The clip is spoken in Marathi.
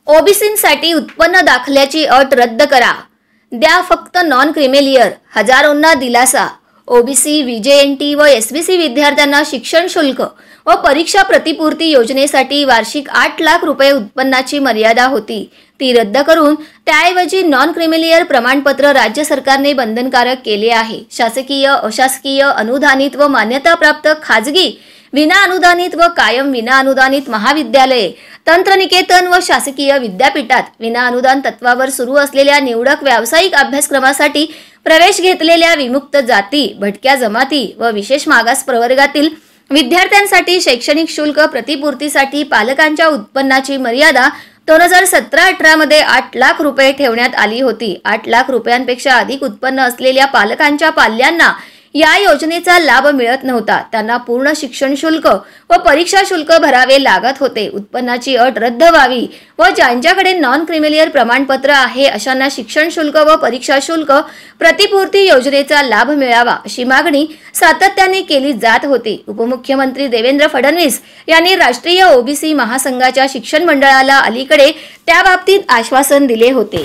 ओबीसींसाठी उत्पन्न दाखल्याची अट रद्द करा. द्या फक्त नॉन क्रिमिलियर. हजारोंना दिलासा. ओबीसी, व्हीजेएनटी व एसबीसी विद्यार्थ्यांना शिक्षण शुल्क व परीक्षा प्रतिपूर्ती योजनेसाठी वार्षिक 8 लाख रुपये उत्पन्नाची मर्यादा होती, ती रद्द करून त्याऐवजी नॉन क्रिमिलियर प्रमाणपत्र राज्य सरकारने बंधनकारक केले आहे. शासकीय, अशासकीय, अनुदानित व मान्यताप्राप्त खाजगी, विनाअनुदानित व कायम विनाअनुदानित महाविद्यालये, तंत्रनिकेतन व शासकीय विद्यापीठात विनाअनुदान तत्वावर सुरू असलेल्या निवडक व्यावसायिक अभ्यासक्रमासाठी प्रवेश घेतलेल्या विमुक्त जाती, भटक्या जमाती व विशेष मागास प्रवर्गातील विद्यार्थ्यांसाठी शैक्षणिक शुल्क प्रतिपूर्तीसाठी पालकांच्या उत्पन्नाची मर्यादा 2017-18 मध्ये 8 लाख रुपये ठेवण्यात आली होती. 8 लाख रुपयांपेक्षा अधिक उत्पन्न असलेल्या पालकांच्या पाल्यांना या योजनेचा लाभ मिळत नव्हता. त्यांना पूर्ण शिक्षण शुल्क व परीक्षा शुल्क भरावे लागत होते. उत्पन्नाची अट रद्द व्हावी व ज्यांच्याकडे नॉन क्रिमिलियर प्रमाणपत्र आहे अशांना शिक्षण शुल्क व परीक्षा शुल्क प्रतिपूर्ती योजनेचा लाभ मिळावा अशी मागणी सातत्याने केली जात होती. उपमुख्यमंत्री देवेंद्र फडणवीस यांनी राष्ट्रीय ओबीसी महासंघाच्या शिक्षण मंडळाला अलीकडे त्याबाबतीत आश्वासन दिले होते.